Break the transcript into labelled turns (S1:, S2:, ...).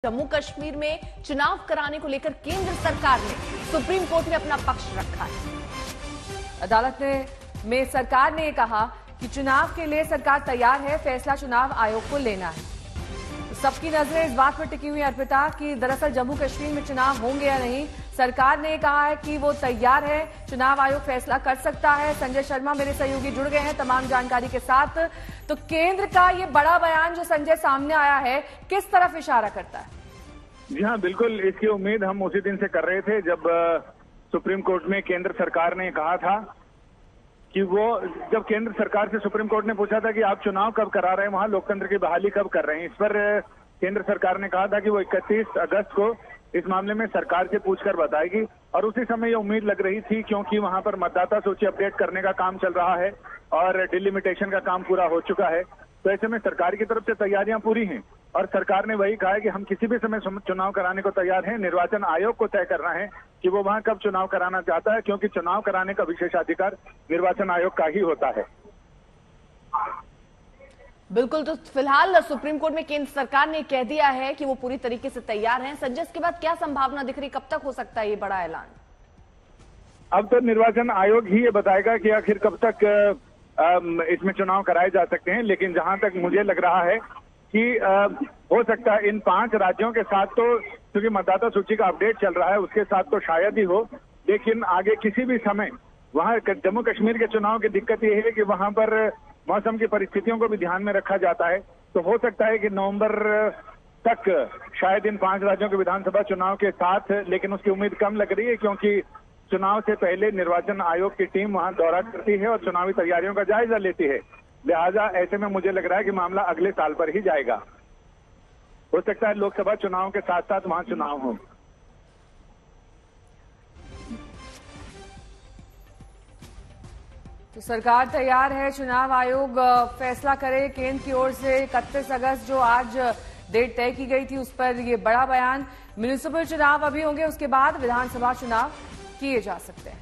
S1: जम्मू कश्मीर में चुनाव कराने को लेकर केंद्र सरकार ने सुप्रीम कोर्ट में अपना पक्ष रखा है।
S2: अदालत में सरकार ने कहा कि चुनाव के लिए सरकार तैयार है, फैसला चुनाव आयोग को लेना है। सबकी नजरें इस बात पर टिकी हुई अर्पिता कि दरअसल जम्मू कश्मीर में चुनाव होंगे या नहीं। सरकार ने कहा है कि वो तैयार है, चुनाव आयोग फैसला कर सकता है। संजय शर्मा मेरे सहयोगी जुड़ गए हैं तमाम जानकारी के साथ। तो केंद्र का ये बड़ा बयान जो संजय सामने आया है, किस तरफ इशारा करता है?
S3: जी हाँ, बिल्कुल इसकी उम्मीद हम उसी दिन से कर रहे थे जब सुप्रीम कोर्ट में केंद्र सरकार ने कहा था कि वो जब केंद्र सरकार से सुप्रीम कोर्ट ने पूछा था कि आप चुनाव कब करा रहे हैं, वहां लोकतंत्र की बहाली कब कर रहे हैं, इस पर केंद्र सरकार ने कहा था कि वो 31 अगस्त को इस मामले में सरकार से पूछकर बताएगी। और उसी समय ये उम्मीद लग रही थी क्योंकि वहां पर मतदाता सूची अपडेट करने का काम चल रहा है और डिलिमिटेशन का काम पूरा हो चुका है। तो ऐसे में सरकार की तरफ से तैयारियां पूरी हैं और सरकार ने वही कहा है कि हम किसी भी समय चुनाव कराने को तैयार हैं। निर्वाचन आयोग को तय करना है कि वो वहां कब चुनाव कराना चाहता है, क्योंकि चुनाव कराने का विशेषाधिकार निर्वाचन आयोग का ही होता है।
S1: बिल्कुल, तो फिलहाल सुप्रीम कोर्ट में केंद्र सरकार ने कह दिया है कि वो पूरी तरीके से तैयार हैं। संजय, इसके बाद क्या संभावना दिख रही, कब तक हो सकता है ये बड़ा ऐलान?
S3: अब तो निर्वाचन आयोग ही ये बताएगा कि आखिर कब तक इसमें चुनाव कराए जा सकते हैं। लेकिन जहां तक मुझे लग रहा है कि हो सकता है इन 5 राज्यों के साथ तो क्योंकि मतदाता सूची का अपडेट चल रहा है उसके साथ तो शायद ही हो, लेकिन आगे किसी भी समय वहां जम्मू कश्मीर के चुनाव की दिक्कत ये है कि वहां पर मौसम की परिस्थितियों को भी ध्यान में रखा जाता है। तो हो सकता है कि नवंबर तक शायद इन 5 राज्यों के विधानसभा चुनाव के साथ, लेकिन उसकी उम्मीद कम लग रही है क्योंकि चुनाव से पहले निर्वाचन आयोग की टीम वहां दौरा करती है और चुनावी तैयारियों का जायजा लेती है। लिहाजा ऐसे में मुझे लग रहा है कि मामला अगले साल पर ही जाएगा। हो सकता है लोकसभा चुनाव के साथ साथ वहां चुनाव हो।
S2: तो सरकार तैयार है, चुनाव आयोग फैसला करे। केंद्र की ओर से 31 अगस्त जो आज डेट तय की गई थी उस पर ये बड़ा बयान। म्युनिसिपल चुनाव अभी होंगे, उसके बाद विधानसभा चुनाव किए जा सकते हैं।